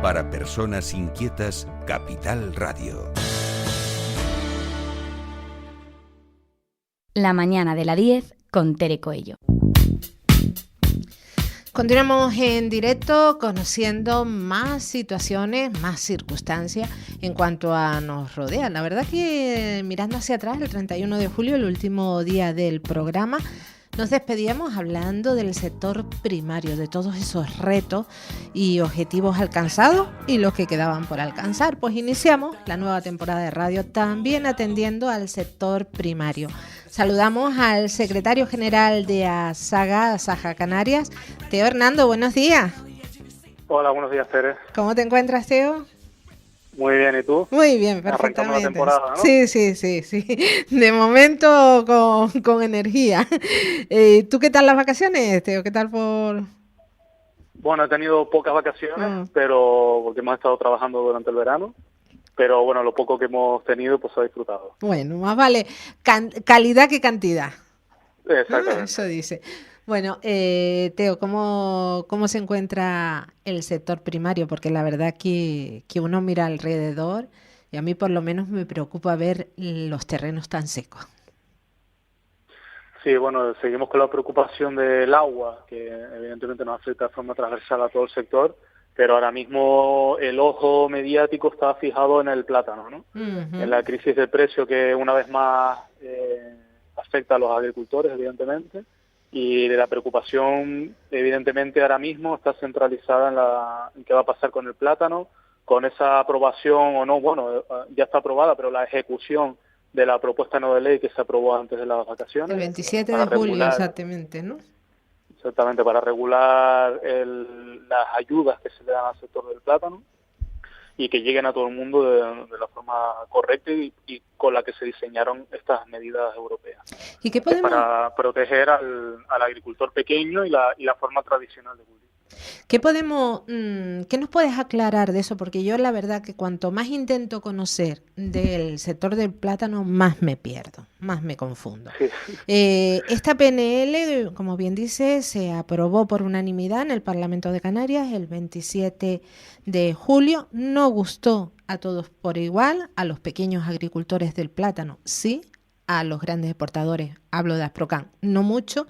Para personas inquietas, Capital Radio. La mañana de la 10 con Tere Coello. Continuamos en directo conociendo más situaciones, más circunstancias en cuanto a nos rodea. La verdad que mirando hacia atrás, el 31 de julio, el último día del programa, nos despedíamos hablando del sector primario, de todos esos retos y objetivos alcanzados y los que quedaban por alcanzar. Pues iniciamos la nueva temporada de radio también atendiendo al sector primario. Saludamos al secretario general de Asaja Canarias, Teo Hernando. Buenos días. Hola, buenos días, Tere. ¿Cómo te encuentras, Teo? Muy bien, ¿y tú? Muy bien, perfectamente. Arrancamos la temporada, ¿no? Sí. De momento con energía. ¿Tú qué tal las vacaciones, Teo? ¿Qué tal por...? Bueno, he tenido pocas vacaciones, pero porque hemos estado trabajando durante el verano. Pero bueno, lo poco que hemos tenido, pues se ha disfrutado. Bueno, más vale calidad que cantidad. Exactamente. Eso dice. Bueno, Teo, ¿cómo se encuentra el sector primario? Porque la verdad que uno mira alrededor y a mí por lo menos me preocupa ver los terrenos tan secos. Sí, bueno, seguimos con la preocupación del agua, que evidentemente nos afecta de forma transversal a todo el sector, pero ahora mismo el ojo mediático está fijado en el plátano, ¿no? Uh-huh. En la crisis de precio que una vez más afecta a los agricultores, evidentemente, y la preocupación, evidentemente, ahora mismo está centralizada en qué va a pasar con el plátano, con esa aprobación o no, bueno, ya está aprobada, pero la ejecución de la propuesta no de ley que se aprobó antes de las vacaciones. El 27 de julio, exactamente, ¿no? Exactamente, para regular las ayudas que se le dan al sector del plátano y que lleguen a todo el mundo de la forma correcta y con la que se diseñaron estas medidas europeas. ¿Y qué podemos...? Para proteger al agricultor pequeño y la forma tradicional de cultivo. ¿Qué nos puedes aclarar de eso? Porque yo la verdad que cuanto más intento conocer del sector del plátano, más me pierdo, más me confundo. Sí. Esta PNL, como bien dice, se aprobó por unanimidad en el Parlamento de Canarias el 27 de julio. No gustó a todos por igual, a los pequeños agricultores del plátano, sí, a los grandes exportadores, hablo de Asprocan, no mucho.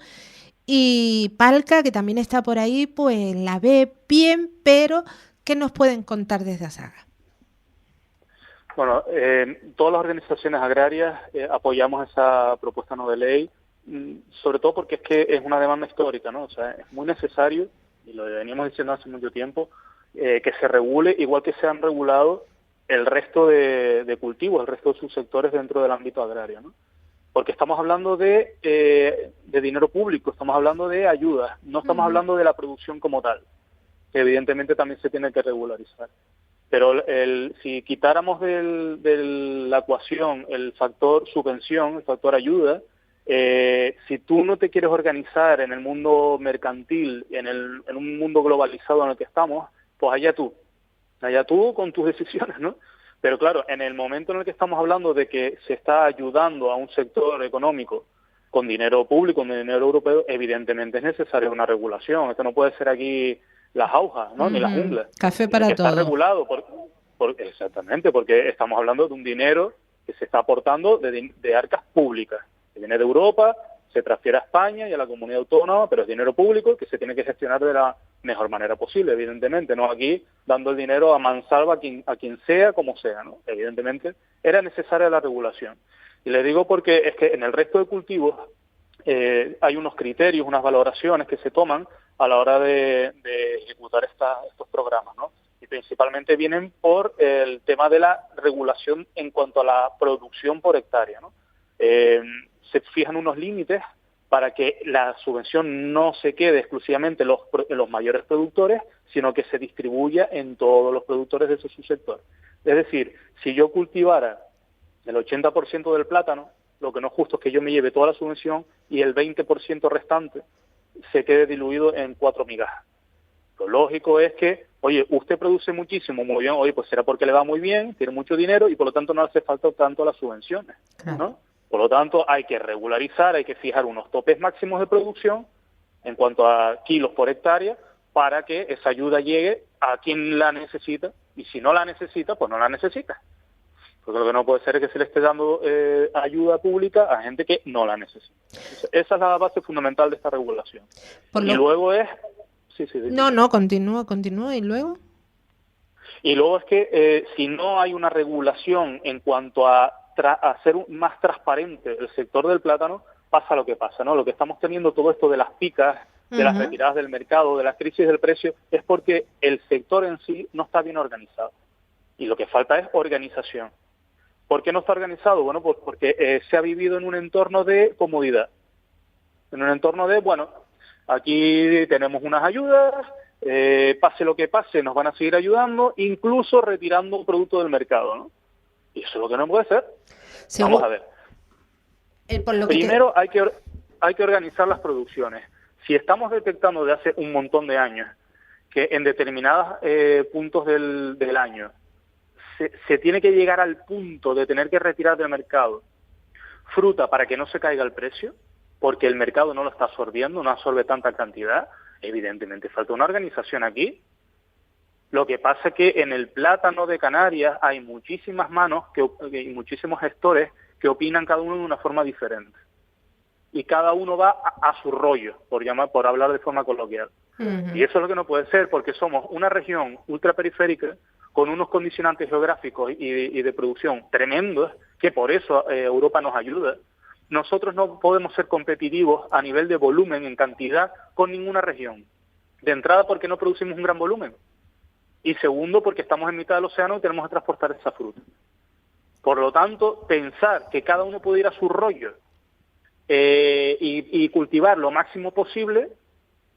Y Palca, que también está por ahí, pues la ve bien, pero ¿qué nos pueden contar desde Asaja? Bueno, todas las organizaciones agrarias apoyamos esa propuesta no de ley, sobre todo porque es que es una demanda histórica, ¿no? O sea, es muy necesario, y lo veníamos diciendo hace mucho tiempo, que se regule, igual que se han regulado el resto de cultivos, el resto de subsectores dentro del ámbito agrario, ¿no? Porque estamos hablando de dinero público, estamos hablando de ayudas, no estamos hablando de la producción como tal, que evidentemente también se tiene que regularizar. Pero si quitáramos de la ecuación el factor subvención, el factor ayuda, si tú no te quieres organizar en el mundo mercantil, en un mundo globalizado en el que estamos, pues allá tú con tus decisiones, ¿no? Pero claro, en el momento en el que estamos hablando de que se está ayudando a un sector económico con dinero público, con dinero europeo, evidentemente es necesaria una regulación. Esto no puede ser aquí las jaujas, ¿no? Ni las junglas. Café para todo. Está regulado, exactamente, porque estamos hablando de un dinero que se está aportando de arcas públicas, que viene de Europa, se transfiere a España y a la comunidad autónoma, pero es dinero público que se tiene que gestionar de la mejor manera posible, evidentemente, no aquí dando el dinero a mansalva a quien sea, como sea, ¿no? Evidentemente era necesaria la regulación. Y le digo porque es que en el resto de cultivos hay unos criterios, unas valoraciones que se toman a la hora de ejecutar estos programas, ¿no? Y principalmente vienen por el tema de la regulación en cuanto a la producción por hectárea, ¿no? Se fijan unos límites para que la subvención no se quede exclusivamente en los mayores productores, sino que se distribuya en todos los productores de ese subsector. Es decir, si yo cultivara el 80% del plátano, lo que no es justo es que yo me lleve toda la subvención y el 20% restante se quede diluido en 4 migajas. Lo lógico es que, oye, usted produce muchísimo, muy bien, oye, pues será porque le va muy bien, tiene mucho dinero y por lo tanto no hace falta tanto las subvenciones, ¿no? Por lo tanto, hay que regularizar, hay que fijar unos topes máximos de producción en cuanto a kilos por hectárea, para que esa ayuda llegue a quien la necesita, y si no la necesita, pues no la necesita. Porque lo que no puede ser es que se le esté dando ayuda pública a gente que no la necesita. Entonces, esa es la base fundamental de esta regulación. Y luego es... Sí. No, continúa, ¿y luego? Y luego es que si no hay una regulación en cuanto a hacer más transparente el sector del plátano, pasa lo que pasa, ¿no? Lo que estamos teniendo todo esto de las picas, de las retiradas del mercado, de las crisis del precio, es porque el sector en sí no está bien organizado. Y lo que falta es organización. ¿Por qué no está organizado? Bueno, pues porque se ha vivido en un entorno de comodidad. En un entorno de, bueno, aquí tenemos unas ayudas, pase lo que pase, nos van a seguir ayudando, incluso retirando un producto del mercado, ¿no? Y eso es lo que no puede ser. Vamos a ver. Primero hay que organizar las producciones. Si estamos detectando de hace un montón de años que en determinados puntos del año se tiene que llegar al punto de tener que retirar del mercado fruta para que no se caiga el precio, porque el mercado no lo está absorbiendo, no absorbe tanta cantidad, evidentemente falta una organización aquí. Lo que pasa es que en el plátano de Canarias hay muchísimas manos y muchísimos gestores que opinan cada uno de una forma diferente. Y cada uno va a su rollo, por hablar de forma coloquial. Y eso es lo que no puede ser, porque somos una región ultraperiférica con unos condicionantes geográficos y de producción tremendos, que por eso Europa nos ayuda. Nosotros no podemos ser competitivos a nivel de volumen, en cantidad, con ninguna región. De entrada, porque no producimos un gran volumen. Y segundo, porque estamos en mitad del océano y tenemos que transportar esa fruta. Por lo tanto, pensar que cada uno puede ir a su rollo y cultivar lo máximo posible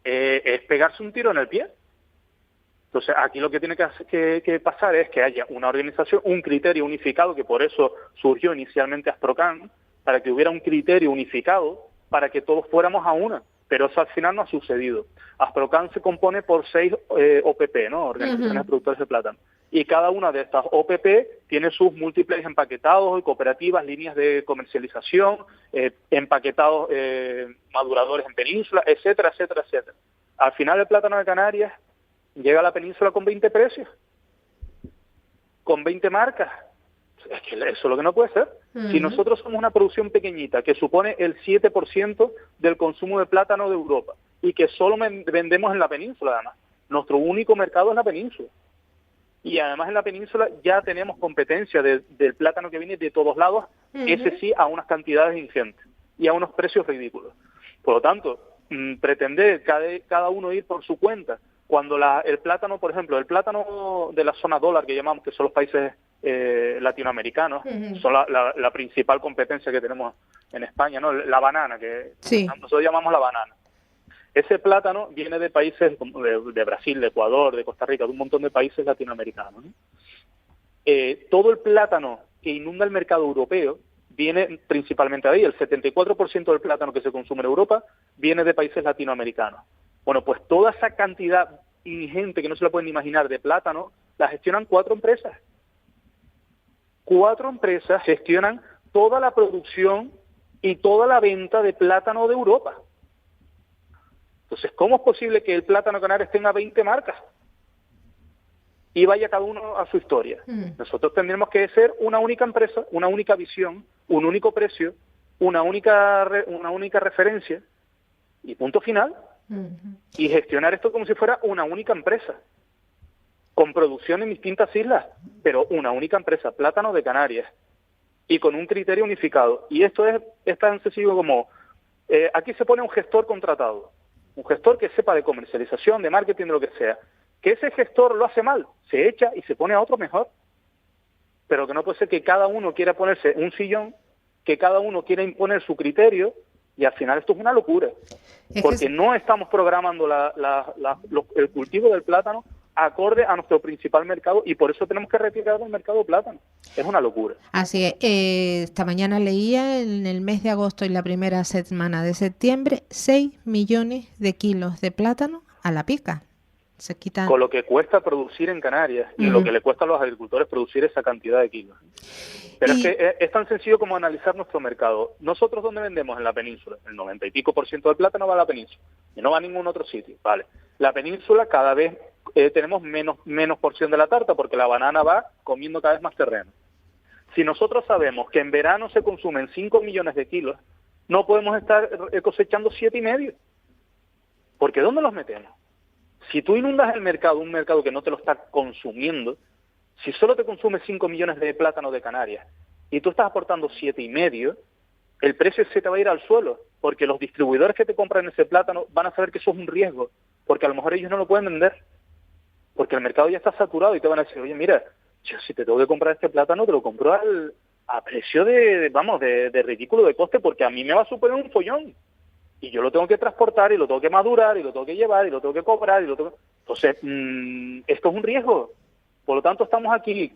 es pegarse un tiro en el pie. Entonces, aquí lo que tiene que pasar es que haya una organización, un criterio unificado, que por eso surgió inicialmente Asprocan, para que hubiera un criterio unificado, para que todos fuéramos a una. Pero eso al final no ha sucedido. Asprocan se compone por 6 OPP, ¿no? Organizaciones de Productores de Plátano. Y cada una de estas OPP tiene sus múltiples empaquetados y cooperativas, líneas de comercialización, empaquetados maduradores en península, etcétera, etcétera, etcétera. Al final el plátano de Canarias llega a la península con 20 precios, con 20 marcas. Es que eso es lo que no puede ser. Si nosotros somos una producción pequeñita que supone el 7% del consumo de plátano de Europa y que solo vendemos en la península, además, nuestro único mercado es la península. Y además en la península ya tenemos competencia del plátano que viene de todos lados, ese sí a unas cantidades ingentes y a unos precios ridículos. Por lo tanto, pretender cada uno ir por su cuenta, cuando el plátano, por ejemplo, el plátano de la zona dólar que llamamos, que son los países latinoamericanos, son la principal competencia que tenemos en España, ¿no? La banana, que nosotros llamamos la banana. Ese plátano viene de países como de Brasil, de Ecuador, de Costa Rica, de un montón de países latinoamericanos, ¿no? Todo el plátano que inunda el mercado europeo viene principalmente de ahí. El 74% del plátano que se consume en Europa viene de países latinoamericanos. Bueno, pues toda esa cantidad ingente que no se la pueden imaginar de plátano, la gestionan 4 empresas. 4 empresas gestionan toda la producción y toda la venta de plátano de Europa. Entonces, ¿cómo es posible que el plátano Canarias tenga 20 marcas y vaya cada uno a su historia? Nosotros tendremos que ser una única empresa, una única visión, un único precio, una única referencia y punto final. Y gestionar esto como si fuera una única empresa, con producción en distintas islas, pero una única empresa, Plátano de Canarias, y con un criterio unificado. Y esto es tan sencillo como, aquí se pone un gestor contratado, un gestor que sepa de comercialización, de marketing, de lo que sea. Que ese gestor lo hace mal, se echa y se pone a otro mejor. Pero que no puede ser que cada uno quiera ponerse un sillón, que cada uno quiera imponer su criterio, y al final esto es una locura. Porque no estamos programando el cultivo del plátano acorde a nuestro principal mercado, y por eso tenemos que retirar del mercado plátano. Es una locura. Así es. Esta mañana leía en el mes de agosto y la primera semana de septiembre 6 millones de kilos de plátano a la pica. Se quitan. Con lo que cuesta producir en Canarias y lo que le cuesta a los agricultores producir esa cantidad de kilos. Pero es que es tan sencillo como analizar nuestro mercado. Nosotros, ¿dónde vendemos? En la península. El 90 y pico % del plátano va a la península y no va a ningún otro sitio. Vale. La península cada vez tenemos menos porción de la tarta porque la banana va comiendo cada vez más terreno. Si nosotros sabemos que en verano se consumen 5 millones de kilos, no podemos estar cosechando 7,5. Porque ¿dónde los metemos? Si tú inundas el mercado, un mercado que no te lo está consumiendo, si solo te consume 5 millones de plátanos de Canarias y tú estás aportando 7,5, el precio se te va a ir al suelo, porque los distribuidores que te compran ese plátano van a saber que eso es un riesgo, porque a lo mejor ellos no lo pueden vender, porque el mercado ya está saturado y te van a decir, oye, mira, yo si te tengo que comprar este plátano, te lo compro a precio de ridículo de coste, porque a mí me va a suponer un follón. Y yo lo tengo que transportar, y lo tengo que madurar, y lo tengo que llevar, y lo tengo que cobrar, Entonces, esto es un riesgo. Por lo tanto, estamos aquí,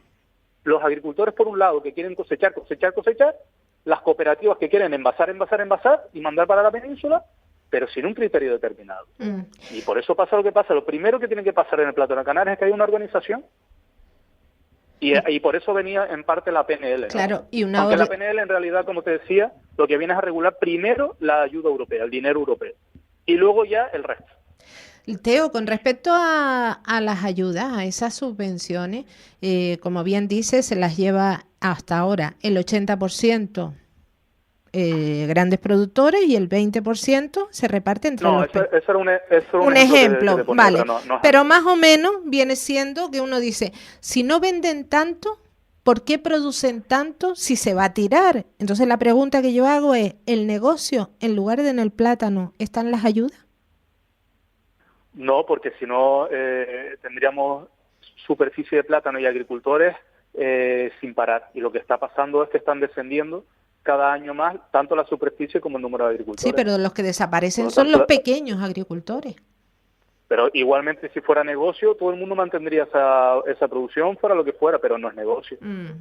los agricultores por un lado, que quieren cosechar, las cooperativas que quieren envasar, y mandar para la península, pero sin un criterio determinado. Y por eso pasa lo que pasa. Lo primero que tiene que pasar en el plátano de Canarias es que hay una organización. Y por eso venía en parte la PNL, ¿no? Claro, Aunque la PNL en realidad, como te decía, lo que viene es a regular primero la ayuda europea, el dinero europeo, y luego ya el resto. Teo, con respecto a las ayudas, a esas subvenciones, como bien dices, se las lleva hasta ahora el 80% grandes productores y el 20% se reparte entre los... Eso era un ejemplo, que ponía, vale. pero Pero más o menos viene siendo que uno dice, si no venden tanto, ¿por qué producen tanto si se va a tirar? Entonces la pregunta que yo hago es, ¿el negocio, en lugar de en el plátano, están las ayudas? No, porque si no tendríamos superficie de plátano y agricultores sin parar. Y lo que está pasando es que están descendiendo cada año más, tanto la superficie como el número de agricultores. Sí, pero los que desaparecen son los pequeños agricultores. Pero igualmente, si fuera negocio, todo el mundo mantendría esa producción, fuera lo que fuera, pero no es negocio.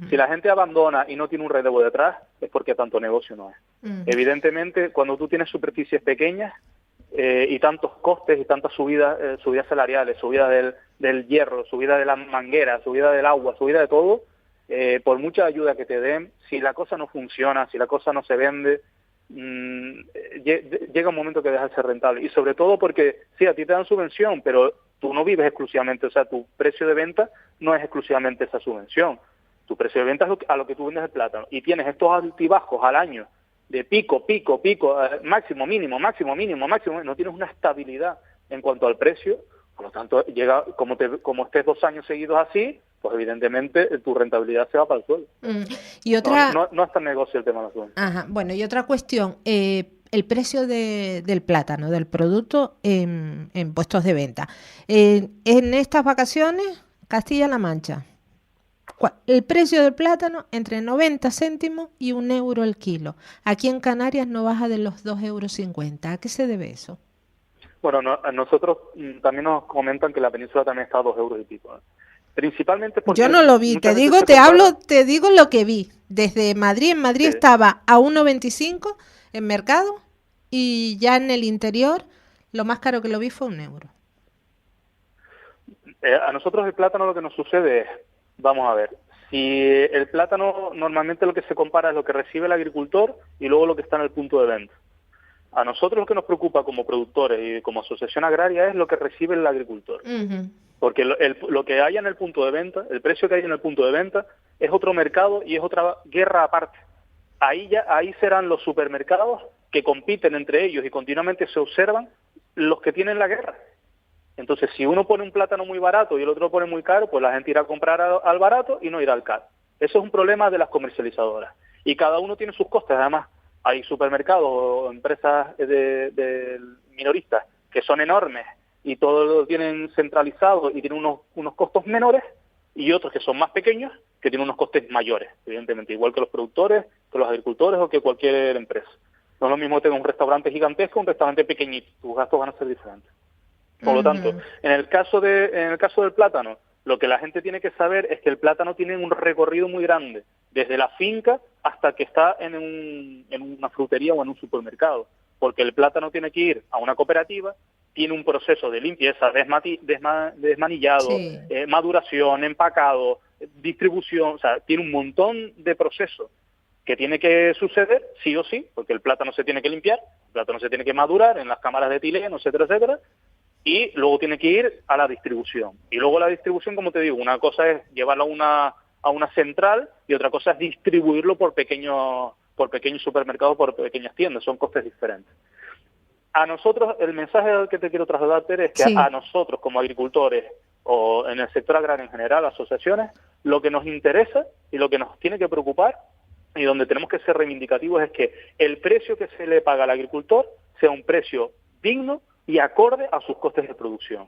Si la gente abandona y no tiene un relevo detrás, es porque tanto negocio no es. Evidentemente, cuando tú tienes superficies pequeñas y tantos costes y tantas subidas salariales, subida del hierro, subida de las mangueras, subida del agua, subida de todo, por mucha ayuda que te den, si la cosa no funciona, si la cosa no se vende, llega un momento que deja de ser rentable. Y sobre todo porque, sí, a ti te dan subvención, pero tú no vives exclusivamente, o sea, tu precio de venta no es exclusivamente esa subvención. Tu precio de venta es a lo que tú vendes el plátano. Y tienes estos altibajos al año de pico, máximo, mínimo, no tienes una estabilidad en cuanto al precio. Por lo tanto, llega como estés 2 años seguidos así, pues evidentemente tu rentabilidad se va para el suelo. Y otra... No es tan negocio el tema de la subvención. Ajá, bueno, y otra cuestión, el precio del plátano, del producto en puestos de venta. En estas vacaciones, Castilla-La Mancha, el precio del plátano entre 90 céntimos y 1 euro el kilo. Aquí en Canarias no baja de los 2,50 euros. ¿A qué se debe eso? Bueno, a nosotros también nos comentan que la península también está a 2 euros y pico. Principalmente porque... Yo no lo vi, te digo lo que vi. Desde Madrid, en Madrid estaba a 1,25 en mercado y ya en el interior lo más caro que lo vi fue 1 euro. A nosotros el plátano lo que nos sucede es, vamos a ver, si el plátano normalmente lo que se compara es lo que recibe el agricultor y luego lo que está en el punto de venta. A nosotros lo que nos preocupa como productores y como asociación agraria es lo que recibe el agricultor. Porque lo que hay en el punto de venta, el precio que hay en el punto de venta, es otro mercado y es otra guerra aparte. Ahí serán los supermercados que compiten entre ellos y continuamente se observan los que tienen la guerra. Entonces, si uno pone un plátano muy barato y el otro lo pone muy caro, pues la gente irá a comprar al barato y no irá al caro. Eso es un problema de las comercializadoras. Y cada uno tiene sus costes. Además, hay supermercados o empresas de minoristas que son enormes y todo lo tienen centralizado y tienen unos costos menores, y otros que son más pequeños que tienen unos costes mayores, evidentemente, igual que los productores, que los agricultores o que cualquier empresa. No es lo mismo tener un restaurante gigantesco o un restaurante pequeñito, tus gastos van a ser diferentes. Por lo tanto, en el caso del plátano, lo que la gente tiene que saber es que el plátano tiene un recorrido muy grande, desde la finca hasta que está en una frutería o en un supermercado, porque el plátano tiene que ir a una cooperativa, tiene un proceso de limpieza, desmanillado, Sí. Maduración, empacado, distribución, o sea, tiene un montón de procesos que tiene que suceder, sí o sí, porque el plátano se tiene que limpiar, el plátano se tiene que madurar en las cámaras de etileno, etcétera, etcétera, y luego tiene que ir a la distribución. Y luego la distribución, como te digo, una cosa es llevarlo a una central y otra cosa es distribuirlo por pequeños supermercados, por pequeñas tiendas, son costes diferentes. A nosotros, el mensaje que te quiero trasladar, Tere, es que Sí. a nosotros como agricultores o en el sector agrario en general, asociaciones, lo que nos interesa y lo que nos tiene que preocupar y donde tenemos que ser reivindicativos es que el precio que se le paga al agricultor sea un precio digno y acorde a sus costes de producción.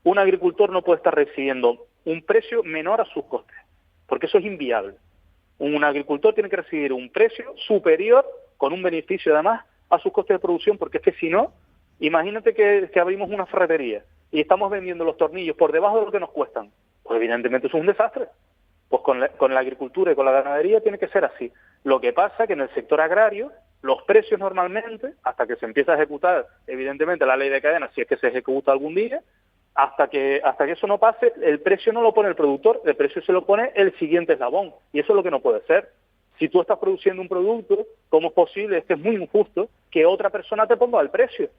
Un agricultor no puede estar recibiendo un precio menor a sus costes, porque eso es inviable. Un agricultor tiene que recibir un precio superior, con un beneficio además, a sus costes de producción, porque es que si no, imagínate que abrimos una ferretería y estamos vendiendo los tornillos por debajo de lo que nos cuestan. Pues evidentemente eso es un desastre. Pues con la agricultura y con la ganadería tiene que ser así. Lo que pasa es que en el sector agrario, los precios normalmente, hasta que se empieza a ejecutar, evidentemente, la ley de cadena, si es que se ejecuta algún día, hasta que eso no pase, el precio no lo pone el productor, el precio se lo pone el siguiente eslabón. Y eso es lo que no puede ser. Si tú estás produciendo un producto, ¿cómo es posible? Es que es muy injusto que otra persona te ponga el precio.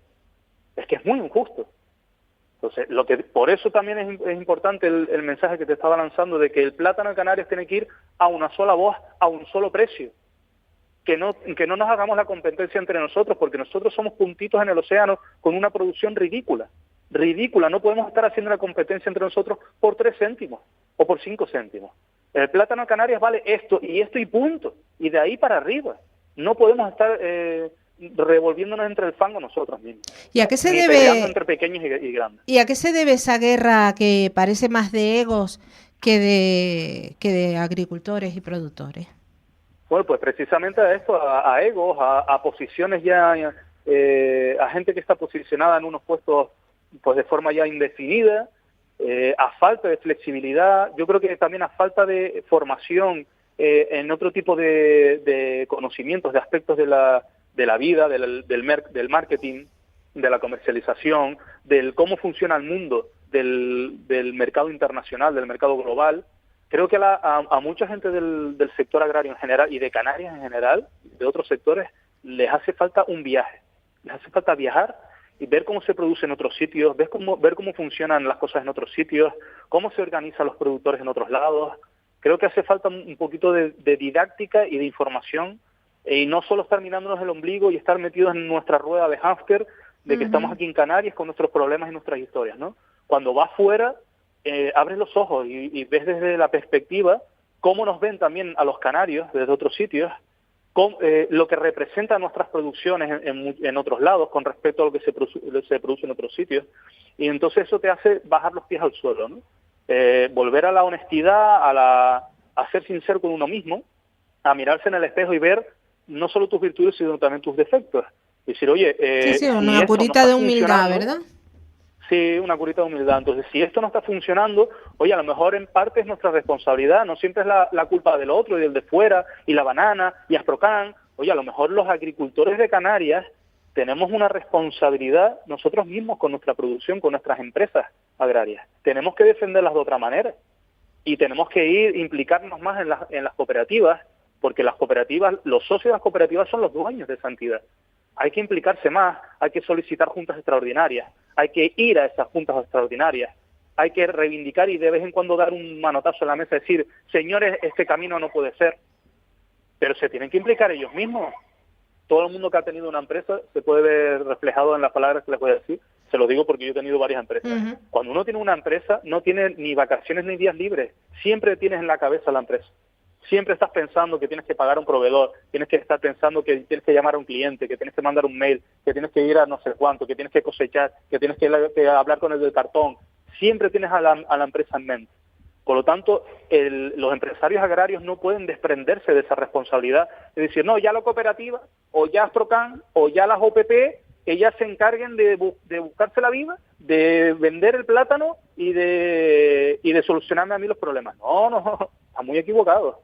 Es que es muy injusto. Entonces, por eso también es importante el mensaje que te estaba lanzando de que el plátano de Canarias tiene que ir a una sola voz, a un solo precio. Que no nos hagamos la competencia entre nosotros, porque nosotros somos puntitos en el océano con una producción ridícula. Ridícula, no podemos estar haciendo la competencia entre nosotros por 3 céntimos o por 5 céntimos. El plátano de Canarias vale esto y punto, y de ahí para arriba. No podemos estar revolviéndonos entre el fango nosotros mismos. ¿Y a qué se Ni peleando debe entre pequeños y grandes. y a qué se debe esa guerra que parece más de egos que de agricultores y productores? Bueno, pues precisamente a esto, a egos, a posiciones ya, a gente que está posicionada en unos puestos pues de forma ya indefinida, a falta de flexibilidad, yo creo que también a falta de formación en otro tipo de conocimientos, de aspectos de la vida, del marketing, de la comercialización, del cómo funciona el mundo, del mercado internacional, del mercado global. Creo que a mucha gente del sector agrario en general y de Canarias en general, de otros sectores, les hace falta un viaje. Les hace falta viajar y ver cómo se produce en otros sitios, ver cómo funcionan las cosas en otros sitios, cómo se organizan los productores en otros lados. Creo que hace falta un poquito de didáctica y de información, y no solo estar mirándonos el ombligo y estar metidos en nuestra rueda de hámster de que estamos aquí en Canarias con nuestros problemas y nuestras historias, ¿no? Cuando vas fuera, abres los ojos y ves desde la perspectiva cómo nos ven también a los canarios desde otros sitios, lo que representan nuestras producciones en otros lados con respecto a lo que se produce en otros sitios, y entonces eso te hace bajar los pies al suelo, ¿no? Volver a la honestidad, a ser sincero con uno mismo, a mirarse en el espejo y ver no solo tus virtudes sino también tus defectos. Y decir, oye, Sí, una esto curita no de está humildad, funcionando, ¿verdad? Sí, una curita de humildad. Entonces, si esto no está funcionando, oye, a lo mejor en parte es nuestra responsabilidad, no siempre es la culpa del otro y del de fuera, y la banana, y Asprocan. Oye, a lo mejor los agricultores de Canarias tenemos una responsabilidad nosotros mismos con nuestra producción, con nuestras empresas agrarias. Tenemos que defenderlas de otra manera y tenemos que implicarnos más en las cooperativas, porque las cooperativas, los socios de las cooperativas son los dueños de esa entidad. Hay que implicarse más, hay que solicitar juntas extraordinarias, hay que ir a esas juntas extraordinarias, hay que reivindicar y de vez en cuando dar un manotazo en la mesa y decir, señores, este camino no puede ser. Pero se tienen que implicar ellos mismos. Todo el mundo que ha tenido una empresa se puede ver reflejado en las palabras que les voy a decir. Se lo digo porque yo he tenido varias empresas. Cuando uno tiene una empresa, no tiene ni vacaciones ni días libres. Siempre tienes en la cabeza la empresa. Siempre estás pensando que tienes que pagar a un proveedor, tienes que estar pensando que tienes que llamar a un cliente, que tienes que mandar un mail, que tienes que ir a no sé cuánto, que tienes que cosechar, que tienes que hablar con el del cartón. Siempre tienes a la empresa en mente. Por lo tanto, los empresarios agrarios no pueden desprenderse de esa responsabilidad. Es decir, no, ya la cooperativa, o ya Asprocan, o ya las OPP, que ya se encarguen de buscarse la vida, de vender el plátano y de solucionarme a mí los problemas. No, está muy equivocado.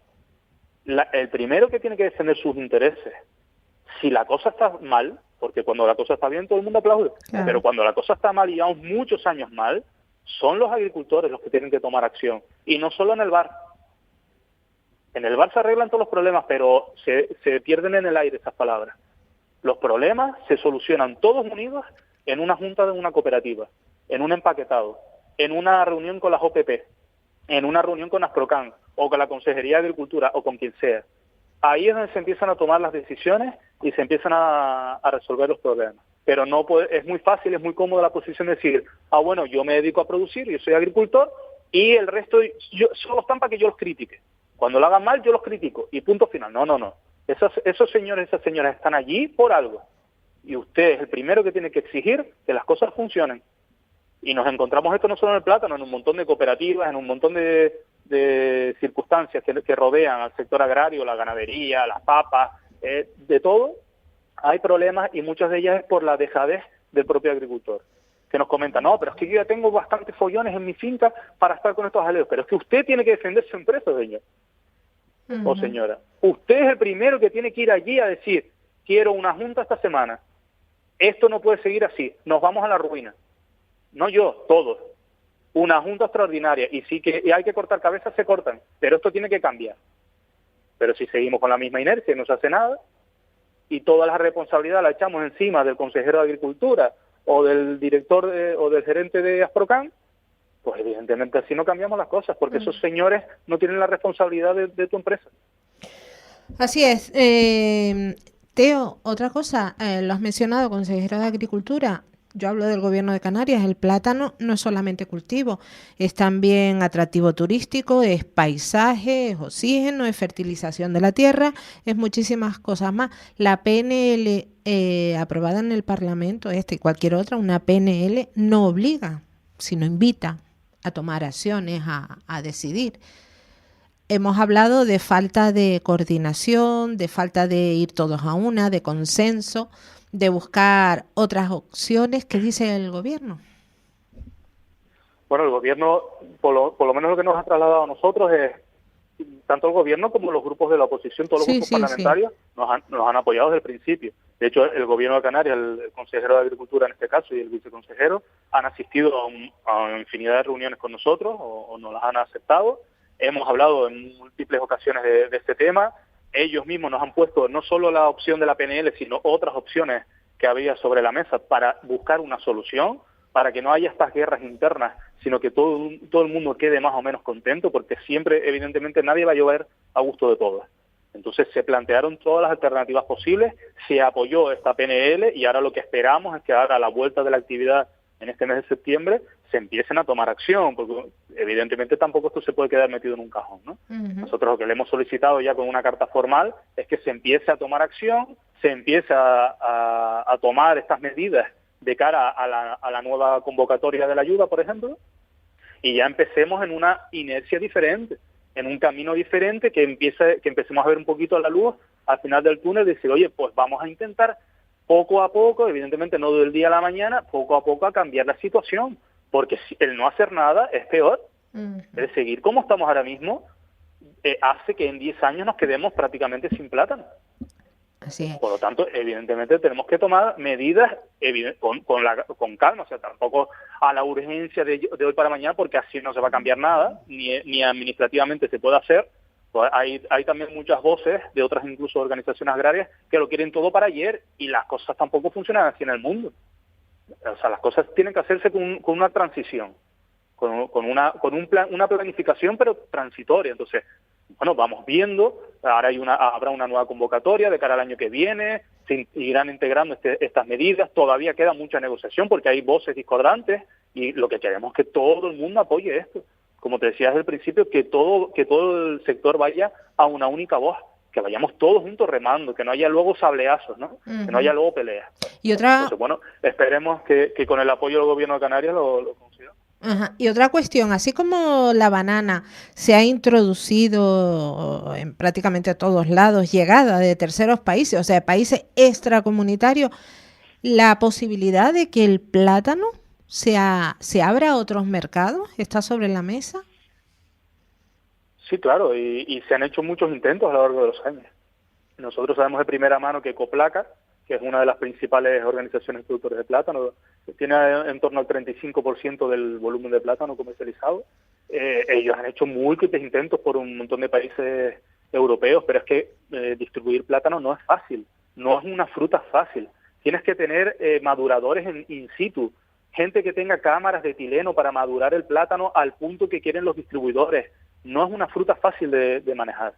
El primero que tiene que defender sus intereses, si la cosa está mal, porque cuando la cosa está bien todo el mundo aplaude, Claro. pero cuando la cosa está mal y llevamos muchos años mal, son los agricultores los que tienen que tomar acción, y no solo en el bar. En el bar se arreglan todos los problemas, pero se pierden en el aire esas palabras. Los problemas se solucionan todos unidos en una junta de una cooperativa, en un empaquetado, en una reunión con las OPP, en una reunión con Asprocan o con la Consejería de Agricultura o con quien sea. Ahí es donde se empiezan a tomar las decisiones y se empiezan a resolver los problemas. Pero no puede, es muy fácil, es muy cómoda la posición de decir, bueno, yo me dedico a producir, yo soy agricultor y el resto solo están para que yo los critique. Cuando lo hagan mal yo los critico y punto final. No. Esos señores, esas señoras están allí por algo. Y usted es el primero que tiene que exigir que las cosas funcionen. Y nos encontramos esto no solo en el plátano, en un montón de cooperativas, en un montón de circunstancias que rodean al sector agrario, la ganadería, las papas, de todo. Hay problemas y muchas de ellas es por la dejadez del propio agricultor, que nos comenta, no, pero es que yo ya tengo bastantes follones en mi finca para estar con estos aleros, pero es que usted tiene que defender su empresa, señor o señora. Usted es el primero que tiene que ir allí a decir, quiero una junta esta semana, esto no puede seguir así, nos vamos a la ruina. No yo, todos. Una junta extraordinaria, y sí que hay que cortar cabezas, se cortan, pero esto tiene que cambiar. Pero si seguimos con la misma inercia y no se hace nada, y toda la responsabilidad la echamos encima del consejero de Agricultura o del director o del gerente de Asprocan, pues evidentemente así no cambiamos las cosas, porque esos señores no tienen la responsabilidad de tu empresa. Así es. Teo, otra cosa, lo has mencionado, consejero de Agricultura. Yo hablo del gobierno de Canarias. El plátano no es solamente cultivo, es también atractivo turístico, es paisaje, es oxígeno, es fertilización de la tierra, es muchísimas cosas más. La PNL aprobada en el Parlamento, y cualquier otra, una PNL no obliga, sino invita a tomar acciones, a decidir. Hemos hablado de falta de coordinación, de falta de ir todos a una, de consenso, de buscar otras opciones. ¿Qué dice el gobierno? Bueno, el gobierno, por lo menos lo que nos ha trasladado a nosotros es, tanto el gobierno como los grupos de la oposición, todos los grupos parlamentarios, nos han apoyado desde el principio. De hecho, el gobierno de Canarias, el consejero de Agricultura en este caso y el viceconsejero, han asistido a infinidad de reuniones con nosotros o nos las han aceptado. Hemos hablado en múltiples ocasiones de este tema. Ellos mismos nos han puesto no solo la opción de la PNL, sino otras opciones que había sobre la mesa para buscar una solución, para que no haya estas guerras internas, sino que todo el mundo quede más o menos contento, porque siempre, evidentemente, nadie va a llover a gusto de todos. Entonces se plantearon todas las alternativas posibles, se apoyó esta PNL y ahora lo que esperamos es que ahora a la vuelta de la actividad en este mes de septiembre se empiecen a tomar acción, porque evidentemente tampoco esto se puede quedar metido en un cajón, ¿no? Nosotros lo que le hemos solicitado ya con una carta formal es que se empiece a tomar acción, se empiece a tomar estas medidas de cara a la nueva convocatoria de la ayuda, por ejemplo, y ya empecemos en una inercia diferente, en un camino diferente, que empecemos a ver un poquito la luz al final del túnel, decir, oye, pues vamos a intentar poco a poco, evidentemente no del día a la mañana, poco a poco a cambiar la situación, porque el no hacer nada es peor. El seguir como estamos ahora mismo hace que en 10 años nos quedemos prácticamente sin plátano. Así es. Por lo tanto, evidentemente tenemos que tomar medidas con calma, o sea, tampoco a la urgencia de hoy para mañana, porque así no se va a cambiar nada, ni administrativamente se puede hacer. Pues hay también muchas voces de otras incluso organizaciones agrarias que lo quieren todo para ayer, y las cosas tampoco funcionan así en el mundo. O sea, las cosas tienen que hacerse con una transición, con una planificación, pero transitoria. Entonces, bueno, vamos viendo, ahora habrá una nueva convocatoria de cara al año que viene, se irán integrando estas medidas, todavía queda mucha negociación porque hay voces discordantes y lo que queremos es que todo el mundo apoye esto. Como te decía desde el principio, que todo el sector vaya a una única voz, que vayamos todos juntos remando, que no haya luego sableazos, ¿no? Que no haya luego peleas. Y otra... Entonces, bueno, esperemos que con el apoyo del gobierno de Canarias lo consiga. Ajá. Y otra cuestión, así como la banana se ha introducido en prácticamente todos lados, llegada de terceros países, o sea, países extracomunitarios, la posibilidad de que el plátano se abra a otros mercados, ¿está sobre la mesa? Sí, claro, y se han hecho muchos intentos a lo largo de los años. Nosotros sabemos de primera mano que Coplaca, que es una de las principales organizaciones de productores de plátano, que tiene en torno al 35% del volumen de plátano comercializado. Ellos han hecho múltiples intentos por un montón de países europeos, pero es que distribuir plátano no es fácil, no es una fruta fácil. Tienes que tener maduradores in situ, gente que tenga cámaras de etileno para madurar el plátano al punto que quieren los distribuidores. No es una fruta fácil de manejar.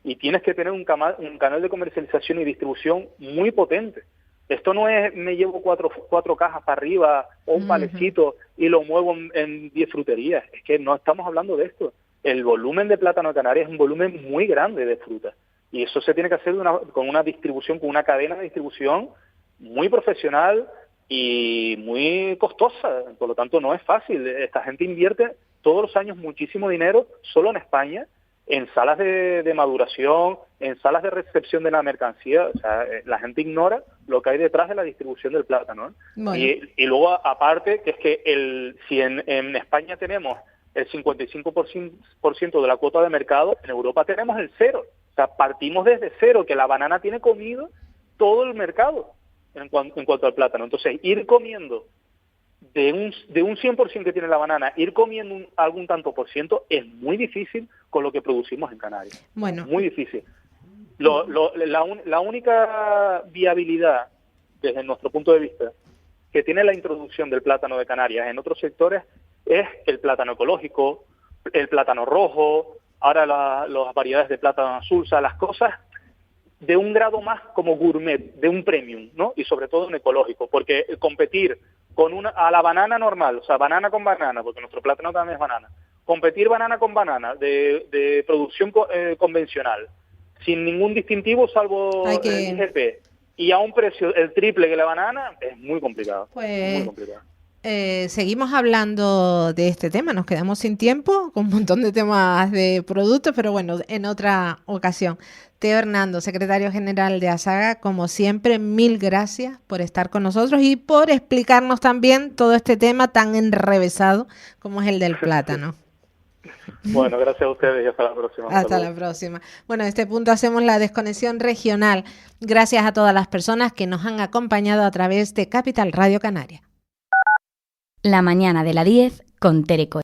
Y tienes que tener un canal de comercialización y distribución muy potente. Esto no es me llevo cuatro cajas para arriba o un palecito y lo muevo en 10 fruterías. Es que no estamos hablando de esto. El volumen de plátano de Canarias es un volumen muy grande de fruta. Y eso se tiene que hacer con una distribución, con una cadena de distribución muy profesional y muy costosa. Por lo tanto, no es fácil. Esta gente invierte todos los años muchísimo dinero solo en España, en salas de maduración, en salas de recepción de la mercancía. O sea, la gente ignora lo que hay detrás de la distribución del plátano, ¿eh? Bueno. Y luego, aparte, que es que si en España tenemos el 55% de la cuota de mercado, en Europa tenemos el 0. O sea, partimos desde 0, que la banana tiene comido todo el mercado en cuanto al plátano. Entonces, ir comiendo de un 100% que tiene la banana, ir comiendo algún tanto por ciento es muy difícil con lo que producimos en Canarias. Bueno. Muy difícil. La única viabilidad, desde nuestro punto de vista, que tiene la introducción del plátano de Canarias en otros sectores es el plátano ecológico, el plátano rojo, ahora las variedades de plátano azul, o sea, las cosas de un grado más como gourmet, de un premium, ¿no? Y sobre todo en ecológico, porque competir a la banana normal, o sea, banana con banana, porque nuestro plátano también es banana, competir banana con banana de producción convencional, sin ningún distintivo salvo el IGP, y a un precio el triple que la banana, es muy complicado. Pues, muy complicado. Seguimos hablando de este tema, nos quedamos sin tiempo con un montón de temas de productos, pero bueno, en otra ocasión. Teo Hernando, secretario general de ASAGA, como siempre, mil gracias por estar con nosotros y por explicarnos también todo este tema tan enrevesado como es el del plátano. Bueno, gracias a ustedes y hasta la próxima. Hasta la próxima. Bueno, a este punto hacemos la desconexión regional. Gracias a todas las personas que nos han acompañado a través de Capital Radio Canaria. La mañana de la 10 con Tere Coello.